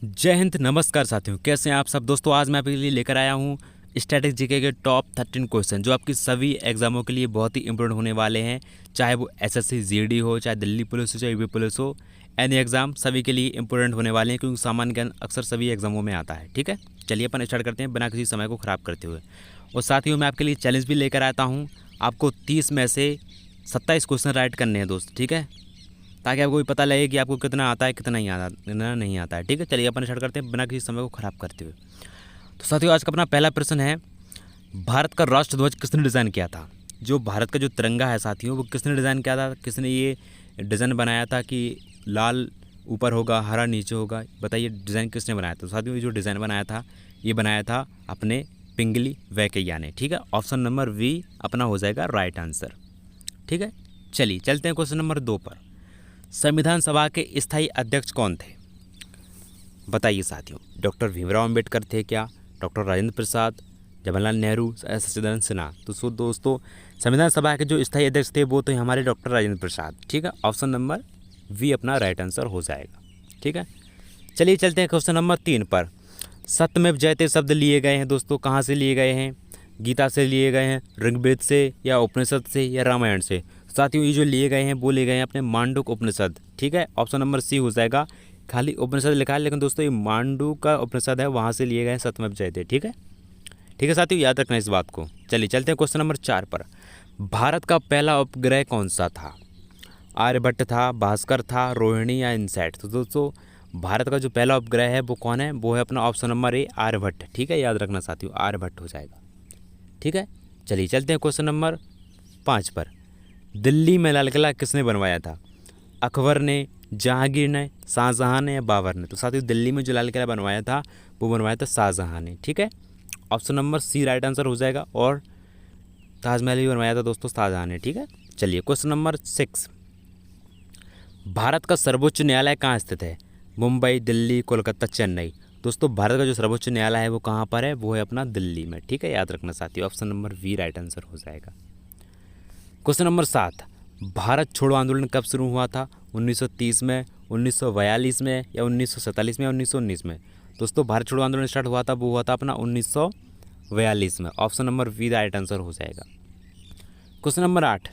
जय हिंद, नमस्कार साथियों, कैसे हैं आप सब दोस्तों। आज मैं आपके लिए लेकर आया हूं स्टैटिक जीके के टॉप 13 क्वेश्चन जो आपकी सभी एग्जामों के लिए बहुत ही इंपॉर्टेंट होने वाले हैं। चाहे वो एसएससी जीडी हो, चाहे दिल्ली पुलिस हो, चाहे यूपी पुलिस हो, एनी एग्जाम सभी के लिए इंपॉर्टेंट होने वाले हैं क्योंकि सामान्य ज्ञान अक्सर सभी एग्जामों में आता है। ठीक है, चलिए अपन स्टार्ट करते हैं बिना किसी समय को ख़राब करते हुए। और साथ ही मैं आपके लिए चैलेंज भी लेकर आता हूँ। आपको 30 में से 27 क्वेश्चन राइट करने हैं दोस्त, ठीक है, ताकि आपको भी पता लगे कि आपको कितना आता है, कितना नहीं आता है। ठीक है, चलिए अपन स्टार्ट करते हैं बिना किसी समय को ख़राब करते हुए। तो साथियों, आज का अपना पहला प्रश्न है, भारत का राष्ट्रध्वज किसने डिज़ाइन किया था। जो भारत का जो तिरंगा है साथियों, वो किसने डिज़ाइन किया था, किसने ये डिज़ाइन बनाया था कि लाल ऊपर होगा, हरा नीचे होगा। बताइए डिज़ाइन किसने बनाया था। तो साथियों, ये जो डिज़ाइन बनाया था, ये बनाया था अपने पिंगली वेंकैया ने। ठीक है, ऑप्शन नंबर वी अपना हो जाएगा राइट आंसर। ठीक है, चलिए चलते हैं क्वेश्चन नंबर 2 पर। संविधान सभा के स्थायी अध्यक्ष कौन थे। बताइए साथियों, डॉक्टर भीमराव अंबेडकर थे क्या, डॉक्टर राजेंद्र प्रसाद, जवाहरलाल नेहरू, सचिदानंद सिन्हा। तो दोस्तों, संविधान सभा के जो स्थायी अध्यक्ष थे वो थे हमारे डॉक्टर राजेंद्र प्रसाद। ठीक है, ऑप्शन नंबर वी अपना राइट आंसर हो जाएगा। ठीक है, चलिए चलते हैं क्वेश्चन नंबर 3 पर। सत्यमेव जयते शब्द लिए गए हैं दोस्तों, कहाँ से लिए गए हैं। गीता से लिए गए हैं, ऋग्वेद से, या उपनिषद से, या रामायण से। साथियों, ये जो लिए गए हैं वो लिए गए हैं अपने मांडुक उपनिषद। ठीक है, ऑप्शन नंबर सी हो जाएगा। खाली उपनिषद लिखा है लेकिन दोस्तों ये मांडुक का उपनिषद है, वहाँ से लिए गए हैं सत्यमेव जयते। ठीक है, ठीक है साथियों, याद रखना इस बात को। चलिए चलते हैं क्वेश्चन नंबर 4 पर। भारत का पहला उपग्रह कौन सा था। आर्यभट्ट था, भास्कर था, रोहिणी या इनसैट। तो दोस्तों, भारत का जो पहला उपग्रह है वो कौन है, वो है अपना ऑप्शन नंबर ए आर्यभट्ट। ठीक है, याद रखना साथियों, आर्यभट्ट हो जाएगा। ठीक है, चलिए चलते हैं क्वेश्चन नंबर 5 पर। दिल्ली में लाल किला किसने बनवाया था। अकबर ने, जहांगीर ने, शाहजहां ने, या बाबर ने। तो साथियों, दिल्ली में जो लाल किला बनवाया था वो बनवाया था शाहजहां ने। ठीक है, option number C right answer हो जाएगा। और ताजमहल भी बनवाया था दोस्तों शाहजहां ने। ठीक है, चलिए क्वेश्चन नंबर 6। भारत का सर्वोच्च न्यायालय कहाँ स्थित है। मुंबई, दिल्ली, कोलकाता, चेन्नई। दोस्तों, भारत का जो सर्वोच्च न्यायालय है वो कहाँ पर है, वो है अपना दिल्ली में। ठीक है, याद रखना साथियों, option number B right answer हो जाएगा। Question number 7। भारत छोड़ो आंदोलन कब शुरू हुआ था। 1930 में, 1942 में, या 1947 में, या 1919 में। दोस्तों, भारत छोड़ो आंदोलन स्टार्ट हुआ था वो हुआ था अपना 1942 में। Option number B right answer हो जाएगा। Question number 8।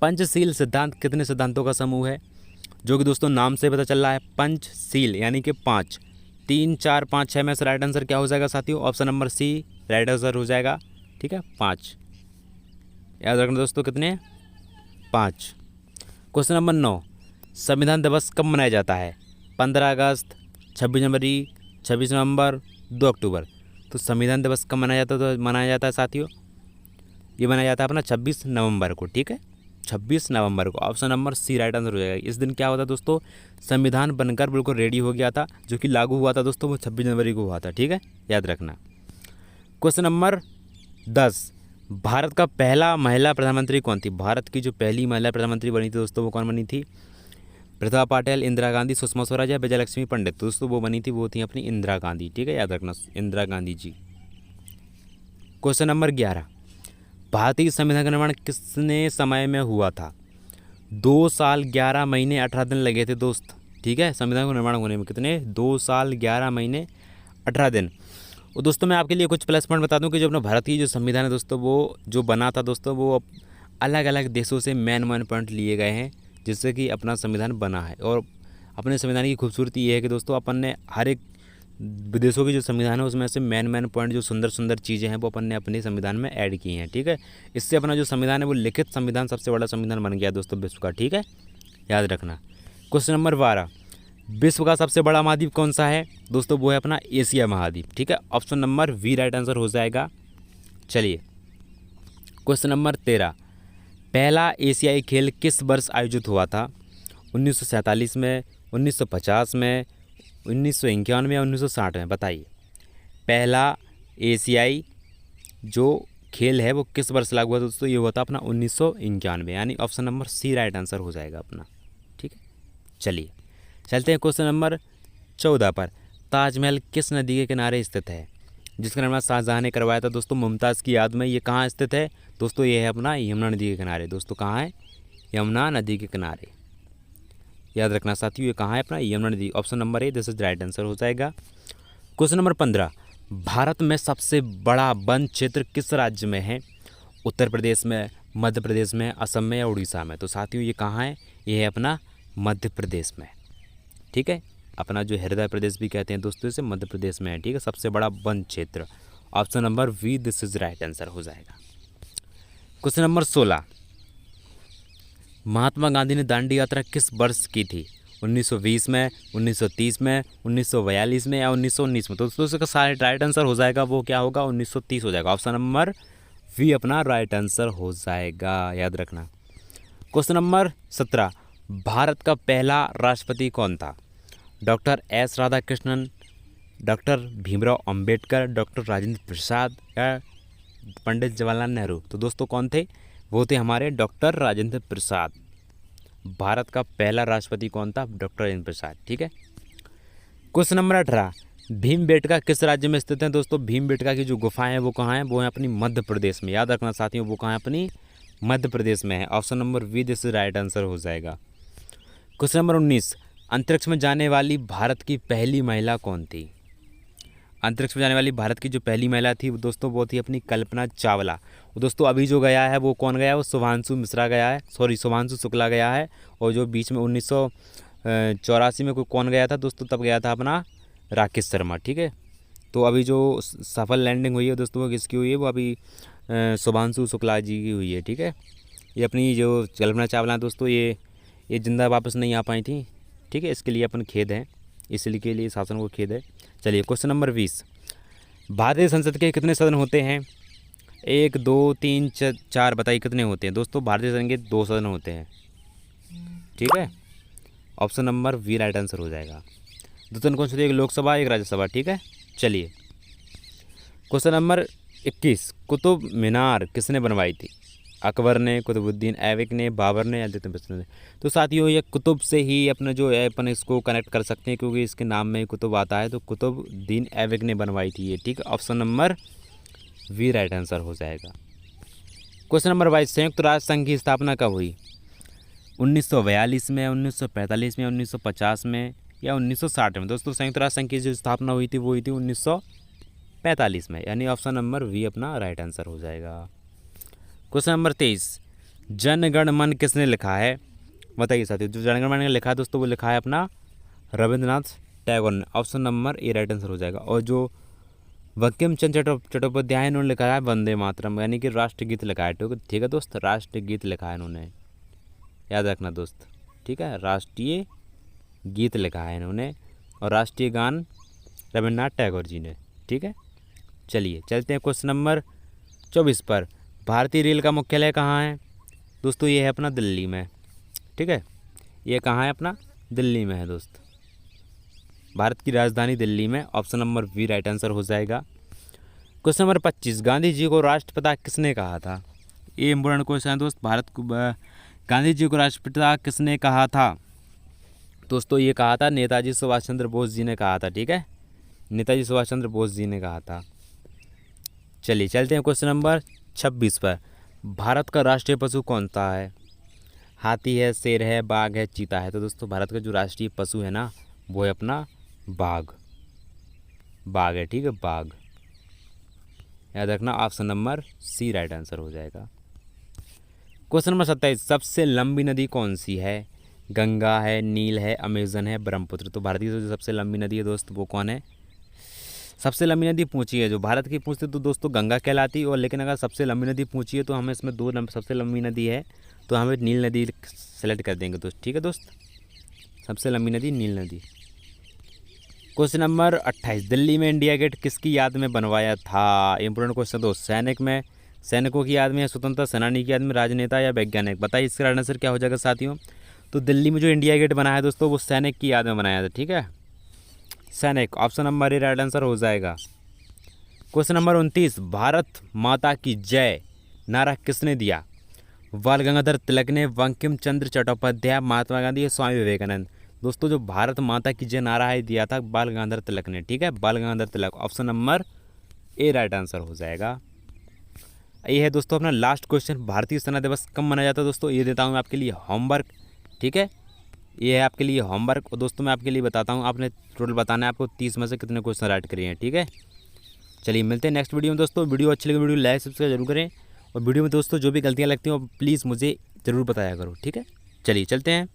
पंचशील सिद्धांत कितने सिद्धांतों का समूह है। जो कि दोस्तों नाम से पता चल रहा है, पंचशील यानी कि 5। 3, 4, 5, 6 में से राइट आंसर क्या हो जाएगा साथियों, option number C right answer हो जाएगा। ठीक है, 5 याद रखना दोस्तों, कितने 5। Question number 9। संविधान दिवस कब मनाया जाता है। 15 अगस्त, 26 जनवरी, 26 नवंबर, 2 अक्टूबर। तो संविधान दिवस कब मनाया जाता है, तो मनाया जाता है साथियों, ये मनाया जाता है अपना 26 नवंबर को। ठीक है, 26 नवंबर को, option number C right answer हो जाएगा। इस दिन क्या होता है दोस्तों, संविधान बनकर बिल्कुल रेडी हो गया था, जो कि लागू हुआ था दोस्तों वो 26 जनवरी को हुआ था। ठीक है, याद रखना। Question number 10। भारत का पहला महिला प्रधानमंत्री कौन थी। भारत की जो पहली महिला प्रधानमंत्री बनी थी दोस्तों वो कौन बनी थी। प्रतिभा पाटिल, इंदिरा गांधी, सुषमा स्वराज, या विजयलक्ष्मी पंडित। दोस्तों वो बनी थी, वो थी अपनी इंदिरा गांधी। ठीक है, याद रखना, इंदिरा गांधी जी। Question number 11। भारतीय संविधान का निर्माण किसने समय में हुआ था। 2 साल 11 महीने 18 दिन लगे थे दोस्त। ठीक है, संविधान को निर्माण होने में कितने, 2 साल 11 महीने 18 दिन। और दोस्तों, मैं आपके लिए कुछ प्लस पॉइंट बता दूं कि जो अपना भारतीय जो संविधान है दोस्तों वो जो बना था दोस्तों, वो अलग अलग देशों से मेन पॉइंट लिए गए हैं जिससे कि अपना संविधान बना है। और अपने संविधान की खूबसूरती ये है कि दोस्तों अपन ने हर एक विदेशों की जो संविधान है उसमें से मेन पॉइंट जो सुंदर सुंदर चीज़ें हैं वो अपन ने अपने संविधान में ऐड की हैं। ठीक है, इससे अपना जो संविधान है वो लिखित संविधान सबसे बड़ा संविधान बन गया दोस्तों विश्व का। ठीक है, याद रखना। Question number 12। विश्व का सबसे बड़ा महाद्वीप कौन सा है दोस्तों, वो है अपना एशिया महाद्वीप। ठीक है, option number B right answer हो जाएगा। चलिए क्वेश्चन नंबर 13। पहला एशियाई खेल किस वर्ष आयोजित हुआ था। 1947 में, 1950 में, 1951 या 1960 में। बताइए, पहला एशियाई जो खेल है वो किस वर्ष लागू हुआ दोस्तों, ये हुआ था अपना 1951, यानी option number C right answer हो जाएगा अपना। ठीक है, चलिए चलते हैं क्वेश्चन नंबर 14 पर। ताजमहल किस नदी के किनारे स्थित है। जिसका निर्माण शाहजहां ने करवाया था दोस्तों मुमताज़ की याद में। ये कहाँ स्थित है दोस्तों, ये है अपना यमुना नदी के किनारे। दोस्तों कहाँ है, यमुना नदी के किनारे। याद रखना साथियों, ये कहाँ है अपना, यमुना नदी। Option number A this is right answer हो जाएगा। क्वेश्चन नंबर 15, भारत में सबसे बड़ा वन क्षेत्र किस राज्य में है? उत्तर प्रदेश में, मध्य प्रदेश में, असम में या उड़ीसा में? तो साथियों ये कहाँ है, ये है अपना मध्य प्रदेश में। ठीक है, अपना जो हृदय प्रदेश भी कहते हैं दोस्तों इसे, मध्य प्रदेश में है। ठीक है, सबसे बड़ा वन क्षेत्र। Option number B this is right answer हो जाएगा। क्वेश्चन नंबर 16, महात्मा गांधी ने दांडी यात्रा किस वर्ष की थी? 1920 में, 1930 में, 1942 में या 1919 में? तो दोस्तों इसका सारा राइट आंसर हो जाएगा, वो क्या होगा, 1930 हो जाएगा। ऑप्शन नंबर वी अपना राइट आंसर हो जाएगा, याद रखना। क्वेश्चन नंबर 17, भारत का पहला राष्ट्रपति कौन था? Doctor S Radhakrishnan, doctor Bhimrao Ambedkar, doctor Rajendra Prasad या पंडित जवाहरलाल नेहरू? तो दोस्तों कौन थे, वो थे हमारे डॉक्टर राजेंद्र प्रसाद। भारत का पहला राष्ट्रपति कौन था? डॉक्टर राजेंद्र प्रसाद। ठीक है, क्वेश्चन नंबर 18, भीमबेटका किस राज्य में स्थित है? दोस्तों भीमबेटका की जो गुफाएं हैं वो कहाँ हैं? वो है अपनी मध्य प्रदेश में। याद रखना साथियों, वो कहाँ है, अपनी मध्य प्रदेश में है। Option number B this right answer हो जाएगा। क्वेश्चन नंबर 19, अंतरिक्ष में जाने वाली भारत की पहली महिला कौन थी? अंतरिक्ष में जाने वाली भारत की जो पहली महिला थी वो दोस्तों वो थी अपनी कल्पना चावला। दोस्तों अभी जो गया है वो कौन गया है? वो शुभांशु मिश्रा गया है, सॉरी शुभांशु शुक्ला गया है। और जो बीच में 1984 में कोई कौन गया था दोस्तों, तब गया था अपना राकेश शर्मा। ठीक है, तो अभी जो सफल लैंडिंग हुई है दोस्तों वो किसकी हुई है? वो अभी शुभांशु शुक्ला जी की हुई है। ठीक है, ये अपनी जो कल्पना चावला दोस्तों ये जिंदा वापस नहीं आ पाई थी। ठीक है, इसके लिए अपन खेद है, इसलिए के लिए शासन को खेद है। चलिए क्वेश्चन नंबर 20, भारतीय संसद के कितने सदन होते हैं? 1 2 3 4 बताइए कितने होते हैं? दोस्तों भारतीय संसद के 2 सदन होते हैं। ठीक है, option number B right answer हो जाएगा। दो सदन कौन से थे? एक लोकसभा, एक राज्यसभा। ठीक है, चलिए क्वेश्चन नंबर 21, कुतुब मीनार किसने बनवाई थी? अकबर ने, कुतुबुद्दीन ऐबक ने, बाबर ने या इल्तुतमिश ने? तो साथियों ये कुतुब से ही अपना जो है अपन इसको कनेक्ट कर सकते हैं, क्योंकि इसके नाम में कुतुब आता है। तो कुतुबुद्दीन ऐबक ने बनवाई थी ये। ठीक है, option number B right answer हो जाएगा। क्वेश्चन नंबर 22, संयुक्त राष्ट्र संघ की स्थापना कब हुई? 1942 में, 1945 में, 1950 में या 1960 में? दोस्तों संयुक्त राष्ट्र संघ की जो स्थापना हुई थी वो हुई थी 1945 में, यानी ऑप्शन नंबर वी अपना राइट आंसर हो जाएगा। क्वेश्चन नंबर 23, जन गण मन किसने लिखा है? बताइए साथियों, जो जन गण मन ने लिखा है दोस्तों वो लिखा है अपना रविंद्रनाथ टैगोर ने। Option number A right answer हो जाएगा। और जो बंकिम चंद्र चट्टोपाध्याय इन्होंने लिखा है वंदे मातरम, यानी कि राष्ट्रगीत लिखा है। ठीक है दोस्त, राष्ट्रगीत लिखा है इन्होंने, याद रखना दोस्त। ठीक है, राष्ट्रीय गीत लिखा है इन्होंने और राष्ट्रीय गान रविन्द्रनाथ टैगोर जी ने। ठीक है, चलिए चलते हैं क्वेश्चन नंबर 24 पर। भारतीय रेल का मुख्यालय कहाँ है? दोस्तों ये है अपना दिल्ली में। ठीक है, ये कहाँ है? अपना दिल्ली में है दोस्त, भारत की राजधानी दिल्ली में। Option number B right answer हो जाएगा। क्वेश्चन नंबर 25, गांधी जी को राष्ट्रपिता किसने कहा था? ये इम्पोर्टेंट क्वेश्चन है दोस्त, भारत को गांधी जी को राष्ट्रपिता किसने कहा था? दोस्तों ये कहा था नेताजी सुभाष चंद्र बोस जी ने कहा था। ठीक है, नेताजी सुभाष चंद्र बोस जी ने कहा था। चलिए चलते हैं क्वेश्चन नंबर 26 पर। भारत का राष्ट्रीय पशु कौन सा है? हाथी है, शेर है, बाघ है, चीता है? तो दोस्तों भारत का जो राष्ट्रीय पशु है ना वो है अपना बाघ, बाघ है। ठीक है, बाघ, याद रखना। Option number C right answer हो जाएगा। क्वेश्चन नंबर 27, सबसे लंबी नदी कौन सी है? गंगा है, नील है, अमेजन है, ब्रह्मपुत्र? तो भारत की जो सबसे लंबी नदी है दोस्त वो कौन है? सबसे लंबी नदी पूछी है जो भारत की पूछते तो दोस्तों गंगा कहलाती, और लेकिन अगर सबसे लंबी नदी पूछी है तो हमें इसमें सबसे लंबी नदी है तो हमें नील नदी सेलेक्ट कर देंगे दोस्त। ठीक है दोस्त, सबसे लंबी नदी नील नदी। क्वेश्चन नंबर 28, दिल्ली में इंडिया गेट किसकी याद में बनवाया था? इंपोर्टेंट क्वेश्चन दोस्त, सैनिकों की याद में या स्वतंत्रता सेनानी की याद में, राजनेता या वैज्ञानिक? बताइए इसका आंसर क्या हो जाएगा साथियों। तो दिल्ली में जो इंडिया गेट बना है दोस्तों वो सैनिक की याद में बनाया था। ठीक है, सैनिक, option number A right answer हो जाएगा। क्वेश्चन नंबर 29, भारत माता की जय नारा किसने दिया? बाल गंगाधर तिलक ने, बंकिम चंद्र चट्टोपाध्याय, महात्मा गांधी या स्वामी विवेकानंद? दोस्तों जो भारत माता की जय नारा है दिया था बाल गंगाधर तिलक ने। ठीक है, Bal Gangadhar Tilak, option number A right answer हो जाएगा। ये है दोस्तों अपना लास्ट क्वेश्चन, भारतीय सेना दिवस कब मनाया जाता है? दोस्तों ये देता हूँ मैं आपके लिए होमवर्क। ठीक है, ये है आपके लिए होमवर्क। और दोस्तों मैं आपके लिए बताता हूँ, आपने टोटल बताना है आपको 30 में से कितने क्वेश्चन राइट करे हैं, ठीक है। चलिए मिलते हैं नेक्स्ट वीडियो में दोस्तों। वीडियो अच्छी लगी वीडियो लाइक सब्सक्राइब जरूर करें, और वीडियो में दोस्तों जो भी गलतियाँ लगती हैं वो प्लीज़ मुझे ज़रूर बताया करो, ठीक है। चलिए चलते हैं।